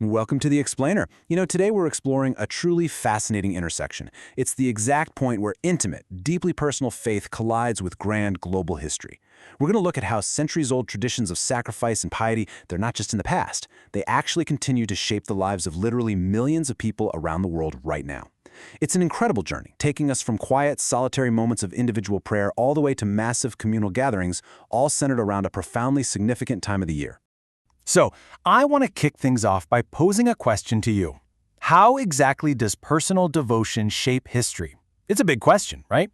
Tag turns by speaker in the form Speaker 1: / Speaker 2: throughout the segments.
Speaker 1: Welcome to The Explainer. Today we're exploring a truly fascinating intersection. It's the exact point where intimate, deeply personal faith collides with grand global history. We're going to look at how centuries-old traditions of sacrifice and piety, they're not just in the past. They actually continue to shape the lives of literally millions of people around the world right now. It's an incredible journey, taking us from quiet, solitary moments of individual prayer all the way to massive communal gatherings, all centered around a profoundly significant time of the year.
Speaker 2: So, I want to kick things off by posing a question to you. How exactly does personal devotion shape history? It's a big question, right?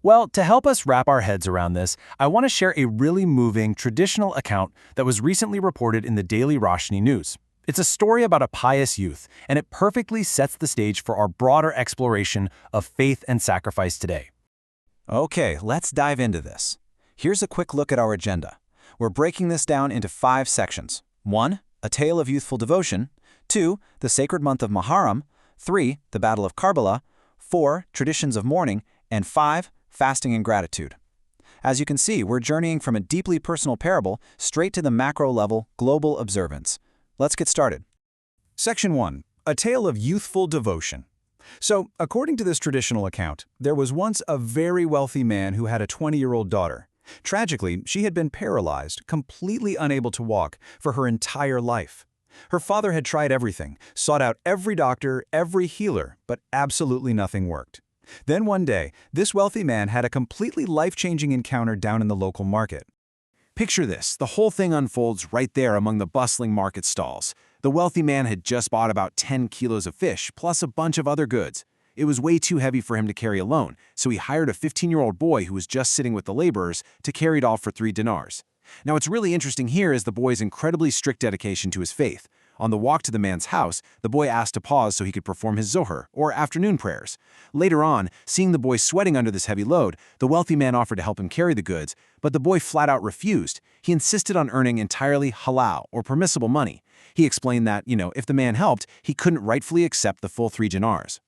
Speaker 2: Well, to help us wrap our heads around this, I want to share a really moving traditional account that was recently reported in the Daily Roshni News. It's a story about a pious youth, and it perfectly sets the stage for our broader exploration of faith and sacrifice today.
Speaker 3: Okay, let's dive into this. Here's a quick look at our agenda. We're breaking this down into 5 sections. 1. A tale of youthful devotion. 2. The sacred month of Muharram. 3. The Battle of Karbala. 4. Traditions of mourning. And 5. Fasting and gratitude. As you can see, we're journeying from a deeply personal parable straight to the macro-level global observance. Let's get started.
Speaker 4: Section 1. A tale of youthful devotion. So, according to this traditional account, there was once a very wealthy man who had a 20-year-old daughter. Tragically, she had been paralyzed, completely unable to walk, for her entire life. Her father had tried everything, sought out every doctor, every healer, but absolutely nothing worked. Then one day, this wealthy man had a completely life-changing encounter down in the local market.
Speaker 1: Picture this, the whole thing unfolds right there among the bustling market stalls. The wealthy man had just bought about 10 kilos of fish, plus a bunch of other goods. It was way too heavy for him to carry alone, so he hired a 15-year-old boy who was just sitting with the laborers to carry it all for 3 dinars. Now what's really interesting here is the boy's incredibly strict dedication to his faith. On the walk to the man's house, the boy asked to pause so he could perform his zohar, or afternoon prayers. Later on, seeing the boy sweating under this heavy load, the wealthy man offered to help him carry the goods, but the boy flat out refused. He insisted on earning entirely halal, or permissible money. He explained that, if the man helped, he couldn't rightfully accept the full 3 dinars.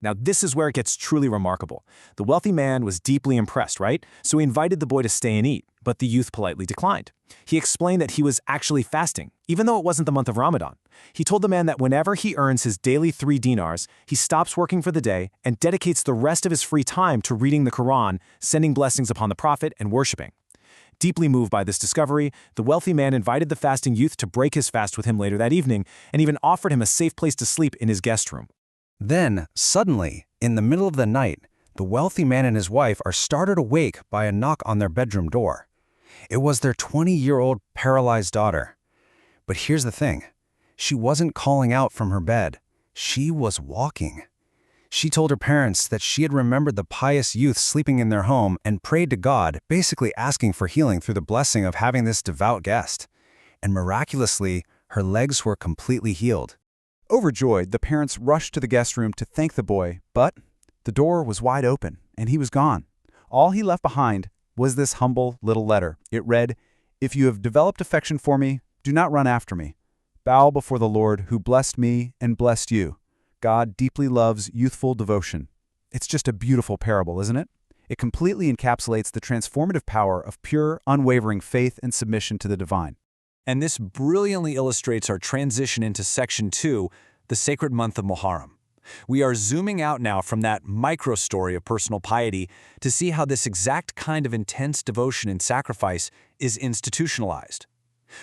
Speaker 2: Now, this is where it gets truly remarkable. The wealthy man was deeply impressed, right? So he invited the boy to stay and eat, but the youth politely declined. He explained that he was actually fasting, even though it wasn't the month of Ramadan. He told the man that whenever he earns his daily 3 dinars, he stops working for the day and dedicates the rest of his free time to reading the Quran, sending blessings upon the Prophet, and worshiping. Deeply moved by this discovery, the wealthy man invited the fasting youth to break his fast with him later that evening and even offered him a safe place to sleep in his guest room.
Speaker 4: Then, suddenly, in the middle of the night, the wealthy man and his wife are startled awake by a knock on their bedroom door. It was their 20-year-old paralyzed daughter. But here's the thing. She wasn't calling out from her bed. She was walking. She told her parents that she had remembered the pious youth sleeping in their home and prayed to God, basically asking for healing through the blessing of having this devout guest. And miraculously, her legs were completely healed. Overjoyed, the parents rushed to the guest room to thank the boy, but the door was wide open, and he was gone. All he left behind was this humble little letter. It read, "If you have developed affection for me, do not run after me. Bow before the Lord who blessed me and blessed you. God deeply loves youthful devotion." It's just a beautiful parable, isn't it? It completely encapsulates the transformative power of pure, unwavering faith and submission to the divine.
Speaker 1: And this brilliantly illustrates our transition into Section 2, the sacred month of Muharram. We are zooming out now from that micro-story of personal piety to see how this exact kind of intense devotion and sacrifice is institutionalized.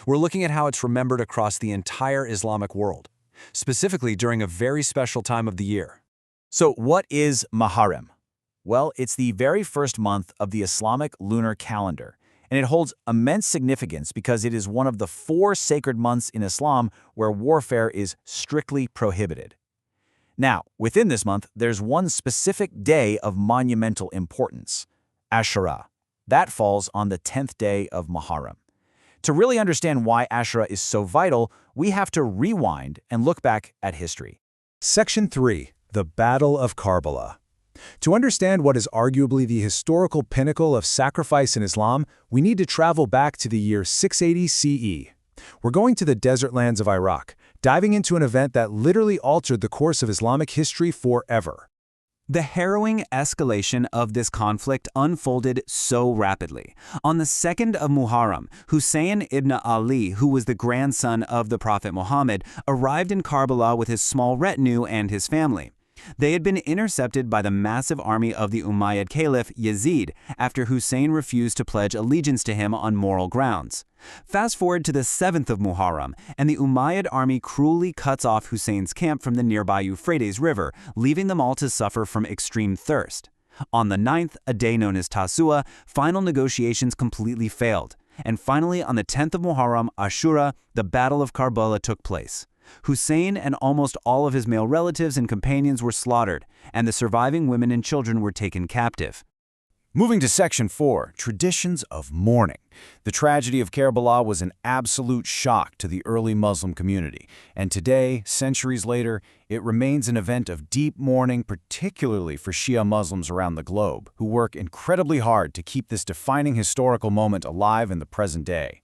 Speaker 1: We're looking at how it's remembered across the entire Islamic world, specifically during a very special time of the year.
Speaker 3: So what is Muharram? Well, it's the very first month of the Islamic lunar calendar, and it holds immense significance because it is one of the 4 sacred months in Islam where warfare is strictly prohibited. Now, within this month, there's one specific day of monumental importance, Ashura. That falls on the 10th day of Muharram. To really understand why Ashura is so vital, we have to rewind and look back at history.
Speaker 4: Section 3. The Battle of Karbala. To understand what is arguably the historical pinnacle of sacrifice in Islam, we need to travel back to the year 680 CE. We're going to the desert lands of Iraq, diving into an event that literally altered the course of Islamic history forever.
Speaker 5: The harrowing escalation of this conflict unfolded so rapidly. On the 2nd of Muharram, Hussein ibn Ali, who was the grandson of the Prophet Muhammad, arrived in Karbala with his small retinue and his family. They had been intercepted by the massive army of the Umayyad Caliph Yazid after Hussein refused to pledge allegiance to him on moral grounds. Fast forward to the 7th of Muharram, and the Umayyad army cruelly cuts off Hussein's camp from the nearby Euphrates River, leaving them all to suffer from extreme thirst. On the 9th, a day known as Tasua, final negotiations completely failed. And finally, on the 10th of Muharram, Ashura, the Battle of Karbala took place. Hussein and almost all of his male relatives and companions were slaughtered, and the surviving women and children were taken captive.
Speaker 3: Moving to Section 4, Traditions of Mourning. The tragedy of Karbala was an absolute shock to the early Muslim community, and today, centuries later, it remains an event of deep mourning, particularly for Shia Muslims around the globe, who work incredibly hard to keep this defining historical moment alive in the present day.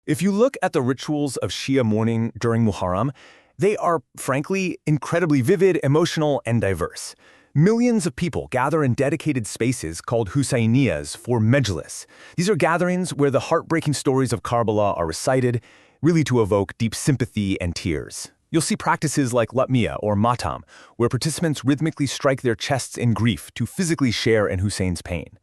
Speaker 2: If you look at the rituals of Shia mourning during Muharram, they are, frankly, incredibly vivid, emotional, and diverse. Millions of people gather in dedicated spaces called Husainiyas for Majlis. These are gatherings where the heartbreaking stories of Karbala are recited, really to evoke deep sympathy and tears. You'll see practices like Latmiya or Matam, where participants rhythmically strike their chests in grief to physically share in Hussein's pain.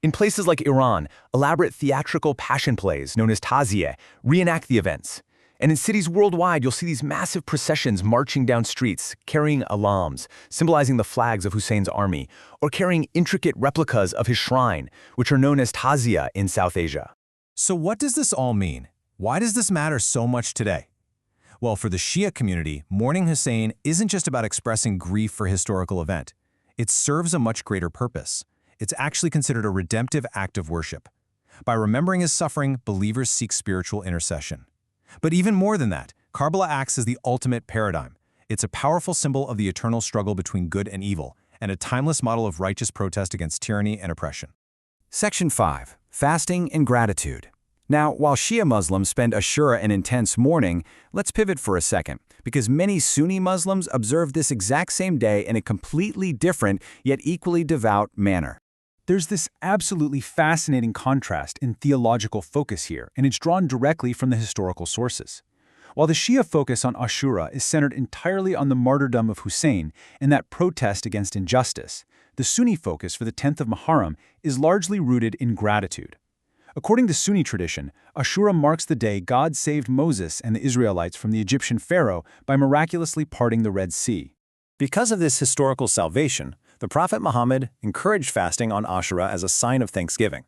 Speaker 2: In places like Iran, elaborate theatrical passion plays known as Taziyeh reenact the events. And in cities worldwide, you'll see these massive processions marching down streets, carrying alams, symbolizing the flags of Hussein's army, or carrying intricate replicas of his shrine, which are known as Taziyeh in South Asia.
Speaker 1: So what does this all mean? Why does this matter so much today? Well, for the Shia community, mourning Hussein isn't just about expressing grief for a historical event. It serves a much greater purpose. It's actually considered a redemptive act of worship. By remembering his suffering, believers seek spiritual intercession. But even more than that, Karbala acts as the ultimate paradigm. It's a powerful symbol of the eternal struggle between good and evil, and a timeless model of righteous protest against tyranny and oppression.
Speaker 3: Section 5. Fasting and Gratitude. Now, while Shia Muslims spend Ashura and intense mourning, let's pivot for a second, because many Sunni Muslims observe this exact same day in a completely different, yet equally devout manner.
Speaker 6: There's this absolutely fascinating contrast in theological focus here, and it's drawn directly from the historical sources. While the Shia focus on Ashura is centered entirely on the martyrdom of Hussein and that protest against injustice, the Sunni focus for the 10th of Muharram is largely rooted in gratitude. According to Sunni tradition, Ashura marks the day God saved Moses and the Israelites from the Egyptian pharaoh by miraculously parting the Red Sea.
Speaker 2: Because of this historical salvation, the Prophet Muhammad encouraged fasting on Ashura as a sign of thanksgiving.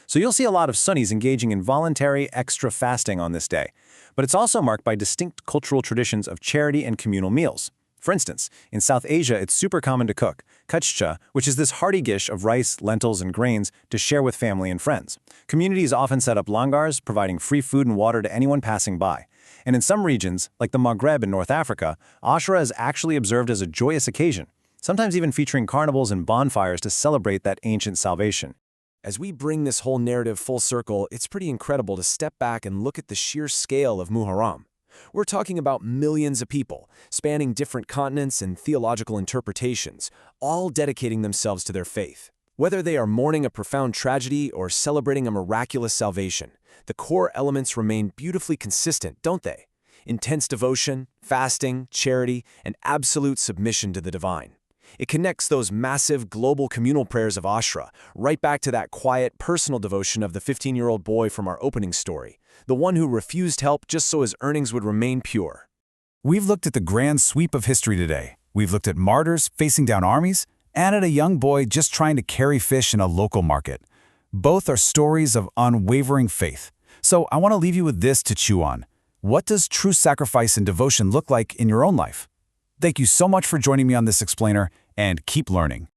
Speaker 2: So you'll see a lot of Sunnis engaging in voluntary extra fasting on this day, but it's also marked by distinct cultural traditions of charity and communal meals. For instance, in South Asia, it's super common to cook kachcha, which is this hearty dish of rice, lentils, and grains to share with family and friends. Communities often set up langars, providing free food and water to anyone passing by. And in some regions, like the Maghreb in North Africa, Ashura is actually observed as a joyous occasion, sometimes even featuring carnivals and bonfires to celebrate that ancient salvation.
Speaker 5: As we bring this whole narrative full circle, it's pretty incredible to step back and look at the sheer scale of Muharram. We're talking about millions of people, spanning different continents and theological interpretations, all dedicating themselves to their faith. Whether they are mourning a profound tragedy or celebrating a miraculous salvation, the core elements remain beautifully consistent, don't they? Intense devotion, fasting, charity, and absolute submission to the divine. It connects those massive global communal prayers of Ashura right back to that quiet, personal devotion of the 15-year-old boy from our opening story, the one who refused help just so his earnings would remain pure.
Speaker 3: We've looked at the grand sweep of history today. We've looked at martyrs facing down armies, and at a young boy just trying to carry fish in a local market. Both are stories of unwavering faith. So I want to leave you with this to chew on. What does true sacrifice and devotion look like in your own life? Thank you so much for joining me on this explainer, and keep learning.